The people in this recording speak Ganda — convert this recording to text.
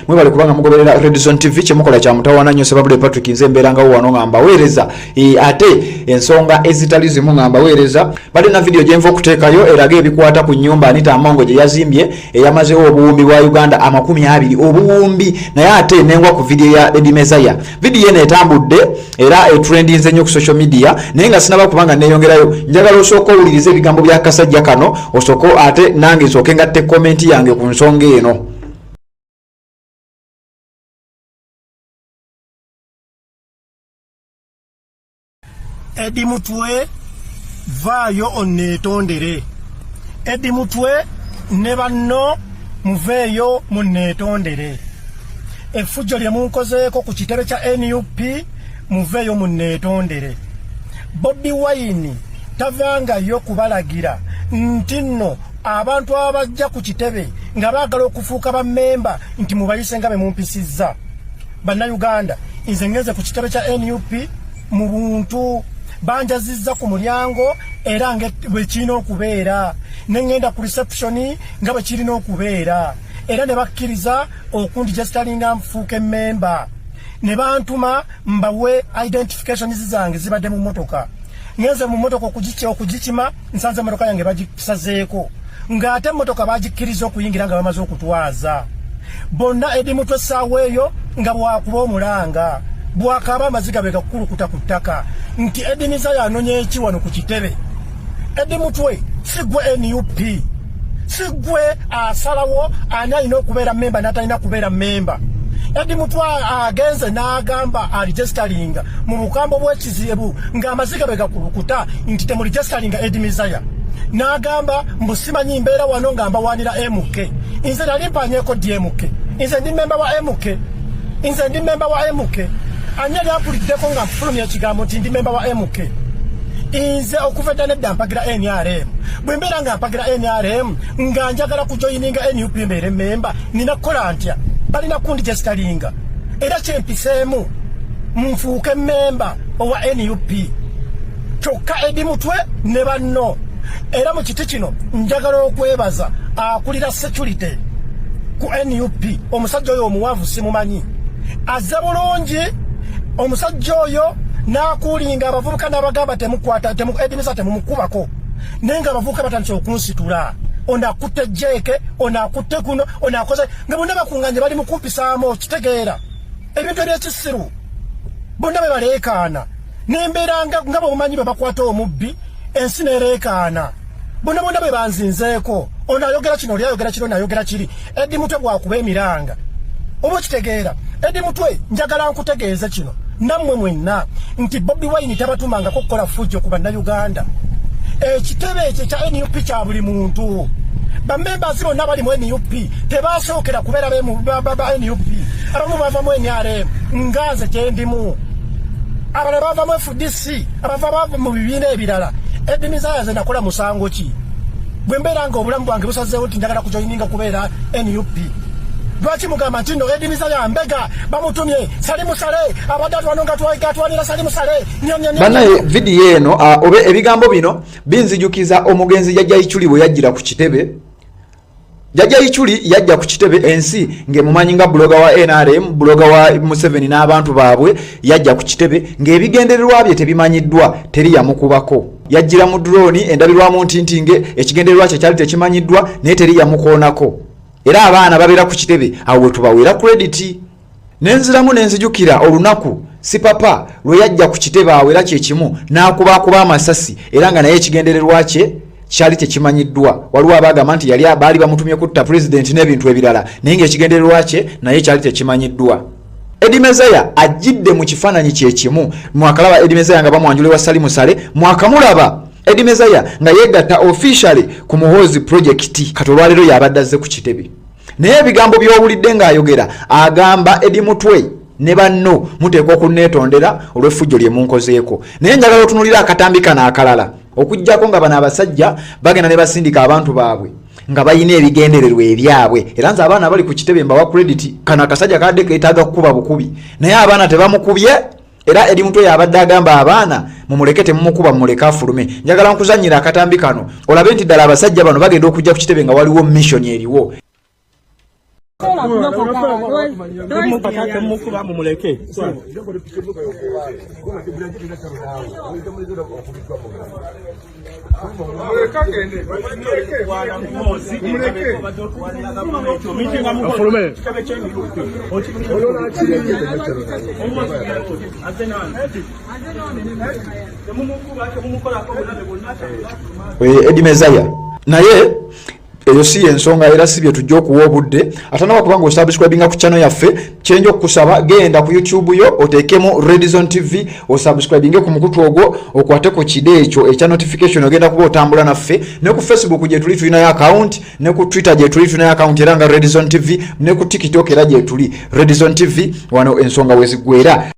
mwebale kubanga mugoberera Red Zone TV kyemukola kya mutawana nnyo Sebabule Patrick nze mberanga wano ngamba weereza ate ensonga ezitali zimu ngamba weereza bali na video gyenva okuteekayo erage ebikwata ku nnyumba Anita Amongo gye yazimbye eyamazeewo obuwumbi bwa Uganda 20 obuwumbi naye ate nengwa ku video ya Eddy Mesiah video eno etambudde era trendinze nnyo ku social media naye nga sinaba kubanga neeyongerayo njagala osooka owuliriza ebigambo bya kasajja kano osoko ate nange nsooke ngatte comment yange ku nsonga eno. Eddy mutwe vaayo onneetondere. Eddy mutwe ne banno muveeyo munneetondere. Effujjo lye munkozeeko ku kitebe kya NUP muveeyo munneetondere. Bobi Wine tavangayo kubalagira nti nno abantu abajja ku kitebe nga baagala okufuuka bammemba nti mubayise nga be mumpisizza. Bannayuganda nze ngeze ku kitebe kya NUP mu buntu banjazizza ku mulyango era bwe kirina okubeera nengenda ku reception nga bwe kirina okubeera era ne bakkiriza okundigestalinga nfuuke memba ne bantuma mbawe identifications zange zibadde mu motoka ngenze mu motoka okugikima nsanze motoka yange bagisazeeko ng'ate motoka bagikkiriza okuyingira nga bamaze okutwaza bonna Eddy mutwe essaawa eyo nga bwakuba omulanga bwakaba amaziga begakulukuta ku ttaka nti Eddy Mesiah anonye eki wano ku kitebe. Eddy mutwe sigwe NUP sigwe asalawo ani alina okubeera memba n'atalina kubeera memba. Eddy mutwe agenze n'agamba aligestalinga mu bukambo bw'ekizibu ng'amaziga begakulukuta nti temuligestalinga Eddy Mesiah n'agamba mbusimanyi mbeera wano nga mbawaanira MK nze nali mpanyeeko DMK nze ndi memba wa MK anya lyapuliddeko nga mpulumya ekigambo nti ndi memba wa MK nze okuva edda nedda mpagira NRM bwe mbeera nga mpagira NRM nga njagala kujoyininga NUP mbeere memba nina kukola ntya balina kundigestalinga era kyempiseemu nfuuke memba owa NUP kyokka Eddy mutwe ne banno era mu kiti kino njagala okwebaza akulira security ku NUP omusajja oyo omuwanvu simumanyi azza bulungi omusajja oyo n'akuulinga abavubuka n'abagamba temukwata Eddy Mesiah temumukubako naye nga abavubuka batandise okunsitula onakutte jeeke onakutte kuno onakoze nga bonna bakuŋŋanye bali mu kumpisaamu kitegeera ebintu ebyekisiru bonna be baleekaana n'embeera nga bwemumanyi bwe bakwata omubbi ensi neereekaana bonna bonna be banzinzeeko onaayogera kino olyayogera kiri onaayogera kiri Eddy mutwe bwakuba emiranga oba okitegeera Eddy mutwe njagala nkutegeeze kino nammwe mwenna nti Bobi Wine tabatumangako kukola fujjo ku bannayuganda ekitebe ekyo kya NUP kya buli muntu bammembazi bonna bali mu NUP tebasookera kubeera ba NUP abamu bava mu NRM nganze kyendimu abala bava mu FDC abava mu bibiina ebirala Eddy Mesiah ze nakola musango ki bwe mbeera nga obulamu bwange busazeewo nti njagala kujoyininga kubeera NUP lwaki mugamba nti nno Eddy Mesiah mbega bamutumye salimusale abadde atwanonga twalira salimusale banaye video eno obe ebigambo bino binzijukiza omugenzi Jjajja Ichuli bwe yajjira ku kitebe. Jjajja Ichuli yajja ku kitebe ensi ng'emumanyi nga bloga wa NRM bloga wa Museveni n'abantu baabwe yajja ku kitebe ng'ebigendererwa bye tebimanyiddwa teri yamukubako yajjira mu drone endabirwamu ntintinge ekigendererwa kye kyali tekimanyiddwa naye teri yamukoonako era abaana babeera ku kitebe awo tubaweera credit nenziramu nenzijukira olunaku si papa lwe yajja ku kitebe awo era kyekimu n'akubakuba amasasi era nga naye ekigendererwa kye kyali tekimanyiddwa waliwo abagamba nti yali baali bamutumye kutta president n'ebintu ebirala naye ng'ekigendererwa kye naye kyali tekimanyiddwa. Eddy Mesiah ajjidde mu kifaananyi kyekimu mwakalaba Eddy Mesiah nga bamwanjula wa salimusale mwakamulaba Eddy Mesiah nga yegatta officially ku Muhoozi project katolwalero yabadde azze ku kitebe naye ebigambo by'owulidde ng'ayogera agamba Eddy mutwe ne banno muteekwa okunneetondera olw'effujjo lye munkozeeko naye njagala otunulira akatambi kano akalala okuggyako nga bano abasajja bagenda ne basindika abantu baabwe nga bayina ebigendererwa ebyabwe era nze abaana bali ku kitebe mbawa credit kano akasajja kadde keetaaga kukuba bukubi naye abaana tebamukubye era Eddy mutwe yabadde agamba abaana mumuleke temumukuba mumuleke afulume njagala nkuzannyira akatambi kano olabe nti ddala abasajja bano bagenda okujja ku kitebe nga waliwo mission eriwo Eddy Mesiah naye eyo si ensonga era si bye tujja okuwa obudde atanawa kubanga osubscribinga ku channel yaffe kyenjo okusaba genda ku YouTube yo oteekemu Redison TV osubscribinge ku mukutu ogwo okwate ku kide ekyo ekya notification ogenda kuba otambula naffe ne ku Facebook gye tuli tulina account ne ku Twitter gye tuli tulina account era nga Redison TV ne ku TikTok era gye tuli Redison TV wano ensonga wezigwera